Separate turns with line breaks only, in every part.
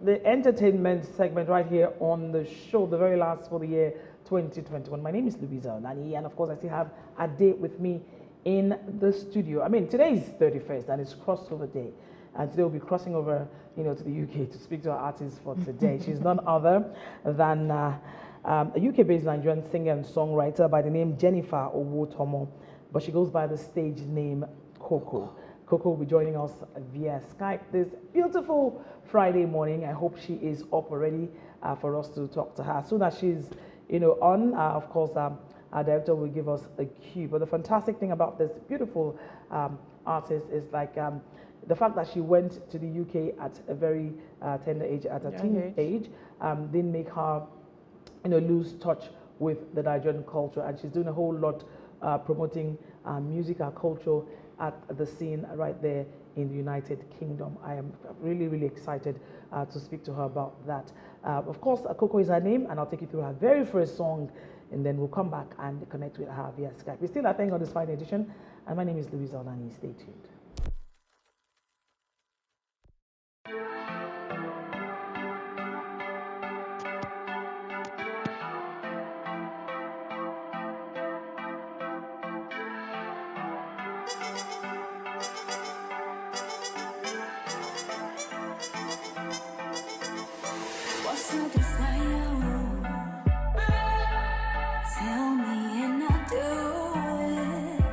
The entertainment segment right here on the show, the very last for the year 2021. My name is Louisa Olaniyi, and of course, I still have a date with me in the studio. I mean, today is 31st, and it's crossover day, and today we'll be crossing over, to the UK to speak to our artist for today. She's none other than a UK-based Nigerian singer and songwriter by the name Jennifer Owotomo, but she goes by the stage name Coco. Coco will be joining us via Skype this beautiful Friday morning. I hope she is up already for us to talk to her. As soon as she's, on, of course, our director will give us a cue. But the fantastic thing about this beautiful artist is the fact that she went to the UK at a very tender age, at a teen age, didn't make her, lose touch with the Nigerian culture, and she's doing a whole lot promoting music, our culture at the scene right there in the United Kingdom. I am really, really excited to speak to her about that. Of course, Coco is her name, and I'll take you through her very first song, and then we'll come back and connect with her via Skype. We're still at Thank God It's Friday edition, and my name is Louisa Olaniyi. Stay tuned.
What's your desire? Tell me and I'll do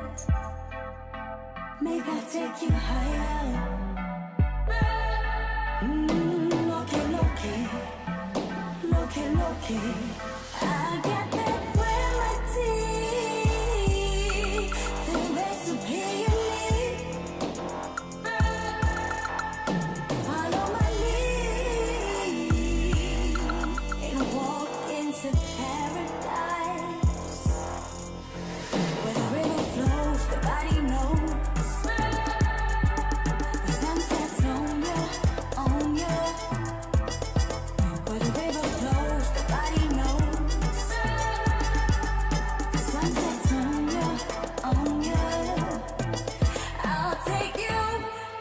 it. Make I take you higher. Look. I got that remedy, the recipe you need. Follow my lead and walk into paradise. Where the river flows, the body knows. The sunset's on you. Where the river flows, the body knows. The sunset's on you. I'll take you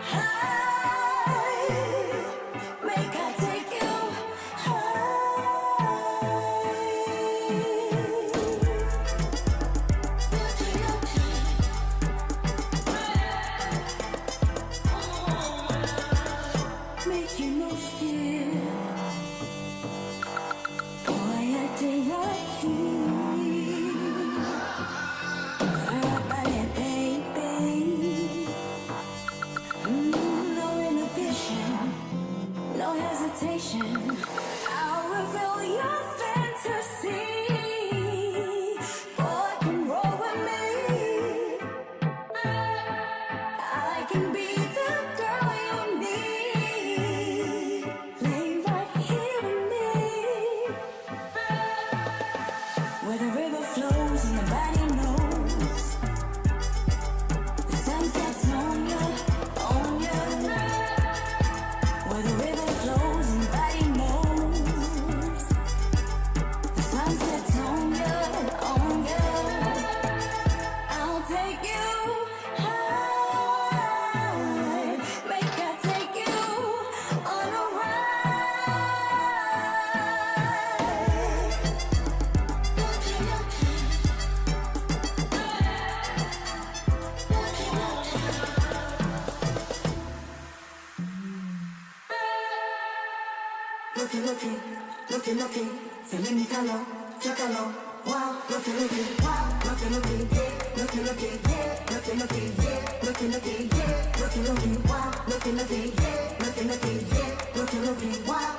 high. Make I take you high. Make you no fear. Boy, I did right here. Everybody, baby. No inhibition, no hesitation. I'll reveal your fantasy. Boy, come roll with me. I can be the girl you need. Lay right here with me. Where the river flows and the body knows. The sunset's on you. Where the river flows and the body knows. The sunset's on you. I'll take you high. Make I take you on a Looking, feeling me color, wow, looking, wow, looking, yeah, looking, yeah, looking, yeah, looking, wow, looking, yeah, looking, yeah, wow.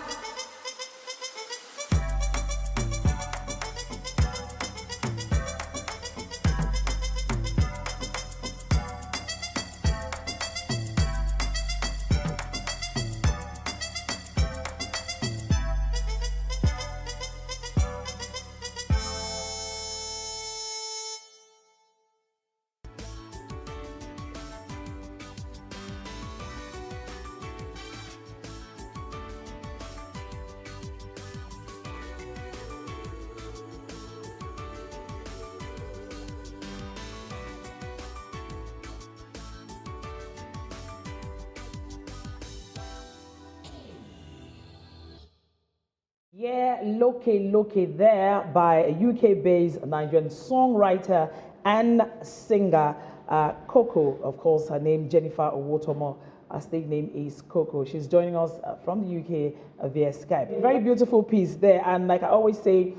Yeah, Loke there by a UK-based Nigerian songwriter and singer, Coco. Of course, her name Jennifer Owotomo. Her stage name is Coco. She's joining us from the UK via Skype. Very beautiful piece there, and like I always say,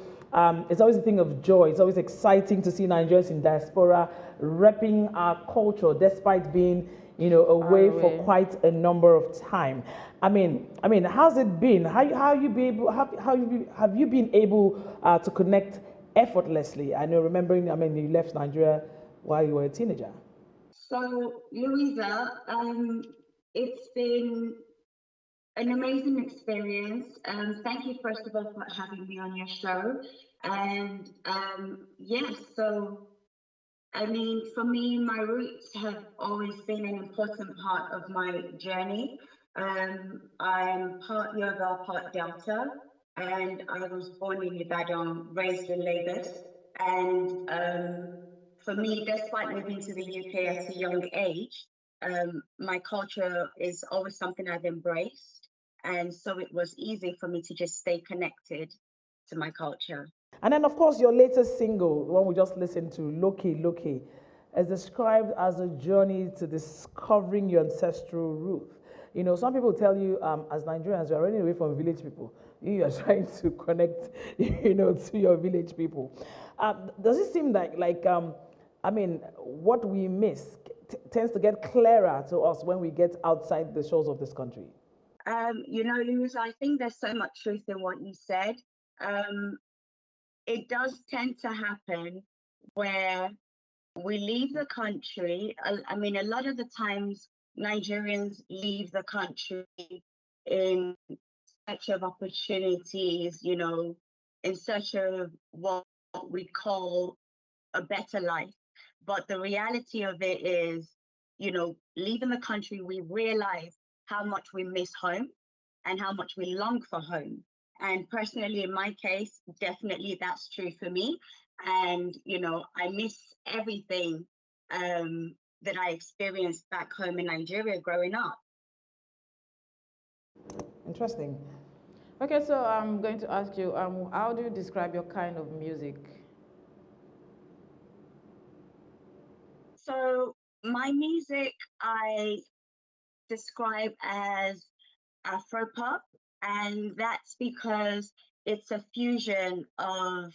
it's always a thing of joy. It's always exciting to see Nigerians in diaspora repping our culture, despite being, away for quite a number of time. How's it been? How you be able have you been able to connect effortlessly? I know, remembering, you left Nigeria while you were a teenager.
So, Louisa, it's been an amazing experience. Thank you, first of all, for having me on your show. And yes, so for me, my roots have always been an important part of my journey. I'm part Yoruba, part Delta, and I was born in Ibadan, raised in Lagos. And for me, despite moving to the UK at a young age, my culture is always something I've embraced. And so it was easy for me to just stay connected to my culture.
And then, of course, your latest single, the one we just listened to, Loki, is described as a journey to discovering your ancestral roots. Some people tell you, as Nigerians, you're running away from village people. You are trying to connect, to your village people. Does it seem what we miss tends to get clearer to us when we get outside the shores of this country?
Luz, I think there's so much truth in what you said. It does tend to happen where we leave the country. A lot of the times Nigerians leave the country in search of opportunities, in search of what we call a better life. But the reality of it is, leaving the country, we realize how much we miss home and how much we long for home. And personally, in my case, definitely that's true for me. And, I miss everything that I experienced back home in Nigeria growing up.
Interesting.
Okay, so I'm going to ask you, how do you describe your kind of music?
So my music, I describe as Afropop, and that's because it's a fusion of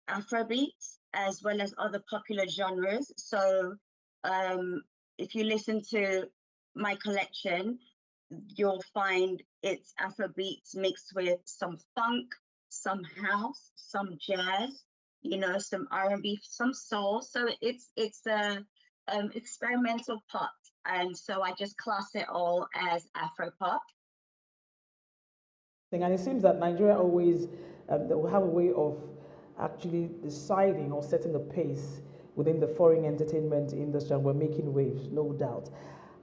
Afrobeats as well as other popular genres. So if you listen to my collection, you'll find it's Afrobeats mixed with some funk, some house, some jazz, some R&B, some soul. So it's a experimental pop, and so I just class it all as Afropop.
And it seems that Nigeria always they will have a way of actually deciding or setting a pace within the foreign entertainment industry, and we're making waves, no doubt.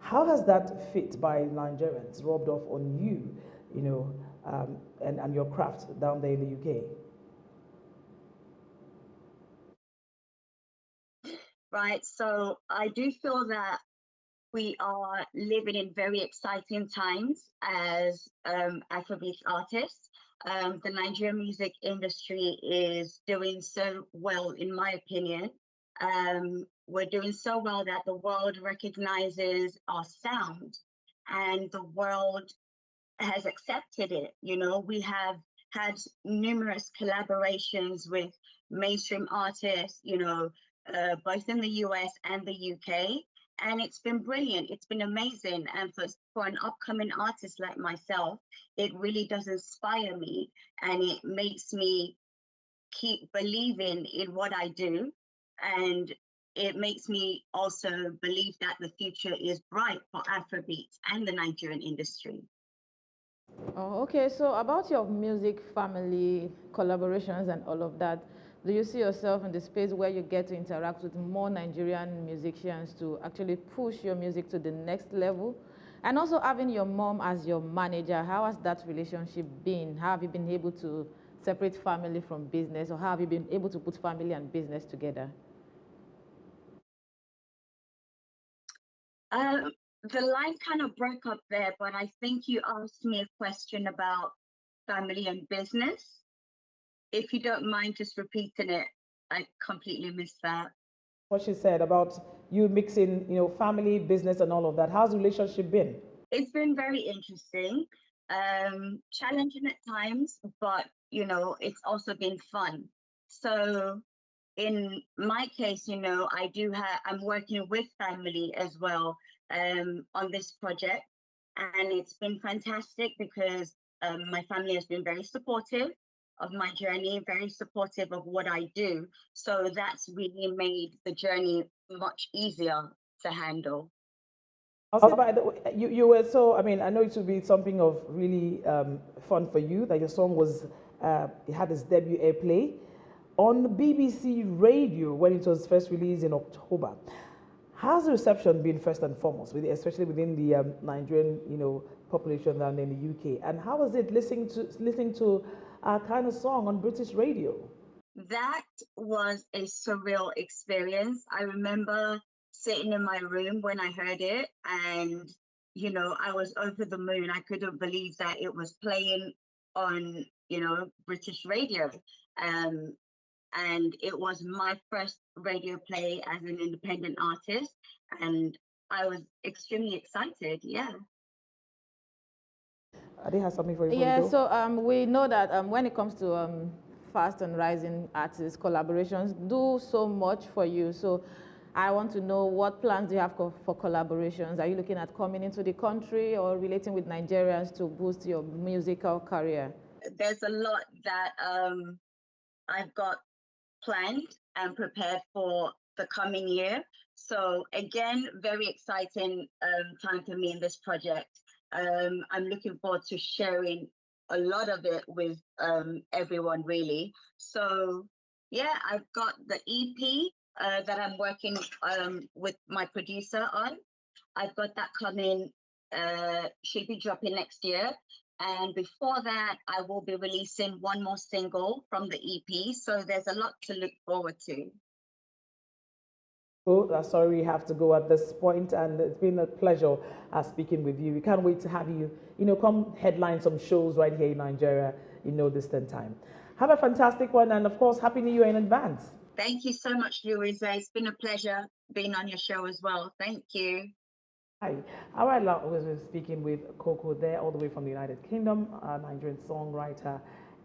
How has that fit by Nigerians rubbed off on you, and your craft down there in the UK?
Right. So I do feel that we are living in very exciting times as Afrobeat artists. The Nigerian music industry is doing so well, in my opinion. We're doing so well that the world recognizes our sound, and the world has accepted it. We have had numerous collaborations with mainstream artists, both in the US and the UK. And it's been brilliant. It's been amazing. And for an upcoming artist like myself, it really does inspire me, and it makes me keep believing in what I do. And it makes me also believe that the future is bright for Afrobeats and the Nigerian industry.
Oh, okay, so about your music family, collaborations, and all of that, do you see yourself in the space where you get to interact with more Nigerian musicians to actually push your music to the next level? And also having your mom as your manager, how has that relationship been? How have you been able to separate family from business, or how have you been able to put family and business together?
The line kind of broke up there, but I think you asked me a question about family, and business. If you don't mind just repeating it, I completely missed that.
What she said about you mixing, family, business, and all of that. How's the relationship been?
It's been very interesting, challenging at times, but it's also been fun. So in my case, I'm working with family as well on this project, and it's been fantastic because my family has been very supportive of my journey, very supportive of what I do. So that's really made the journey much easier to handle.
Also, by the way, you were so, I know it would be something of really fun for you that your song was, it had its debut airplay on BBC Radio when it was first released in October. How's the reception been first and foremost, especially within the Nigerian, population down in the UK? And how was it listening to a kind of song on British radio?
That was a surreal experience. I remember sitting in my room when I heard it, and I was over the moon. I couldn't believe that it was playing on British radio, and it was my first radio play as an independent artist, and I was extremely excited. Yeah.
I did have something for you.
Yeah, so we know that when it comes to fast and rising artists, collaborations do so much for you. So I want to know, what plans do you have for collaborations? Are you looking at coming into the country or relating with Nigerians to boost your musical career?
There's a lot that I've got planned and prepared for the coming year. So again, very exciting time for me in this project. I'm looking forward to sharing a lot of it with everyone, really. So yeah, I've got the EP that I'm working with my producer on. I've got that coming, should be dropping next year. And before that, I will be releasing one more single from the EP. So there's a lot to look forward to.
Oh, sorry, we have to go at this point, and it's been a pleasure speaking with you. We can't wait to have you, come headline some shows right here in Nigeria in no distant time. Have a fantastic one, and of course, Happy New Year in advance.
Thank you so much, Louisa. It's been a pleasure being on your show as well. Thank you.
Hi. All right, I was speaking with Cócòa there, all the way from the United Kingdom, a Nigerian songwriter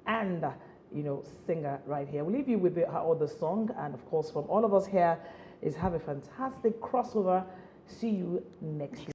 and, singer right here. We'll leave you with her other song, and of course, from all of us here, is have a fantastic crossover. See you next week.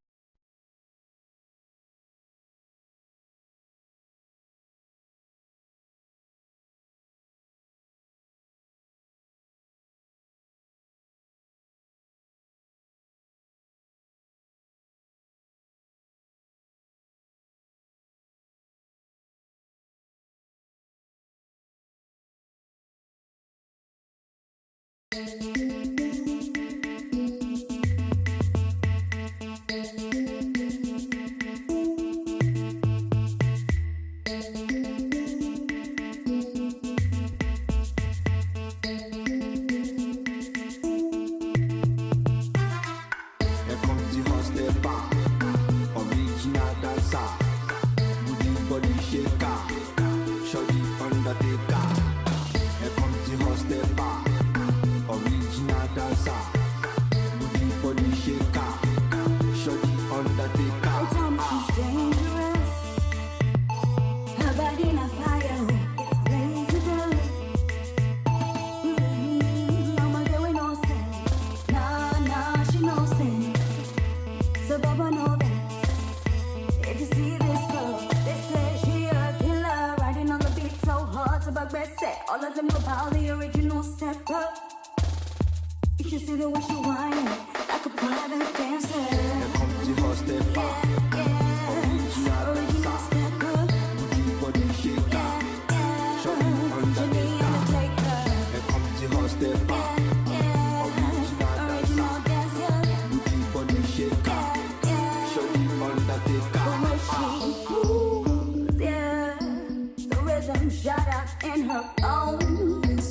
All of them about the original step up. You should see the way she whining like a private dancer.
Here comes the hot step up.
Original step up.
Body shaker. Show you
Undertaker.
Here comes the hot step up.
Original dancer.
Body shaker. Show you Undertaker.
The way she moves, yeah. The rhythm shot out in her bones.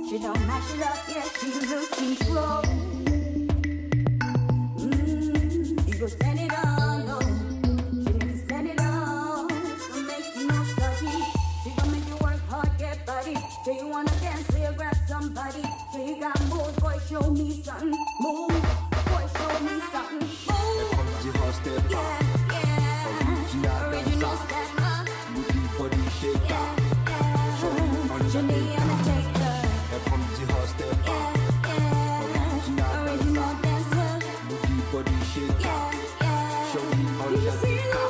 She don't match it up, yeah, she lose control. You go stand it
stepper. Original dancer. Booty body shaker. Johnny Undertaker. Here comes the hot stepper. Original dancer. Booty body shaker. Show me Undertaker.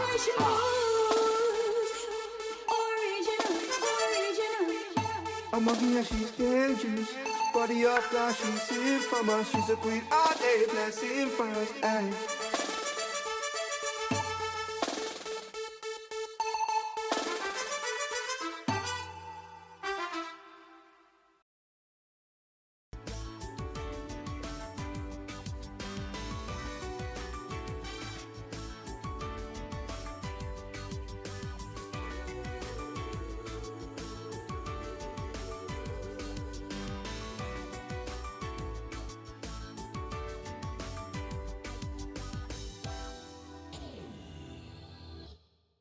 I'm a girl, she's dangerous. Body off glass, she's in for us. She's a queen, all day blessing for us. Ay.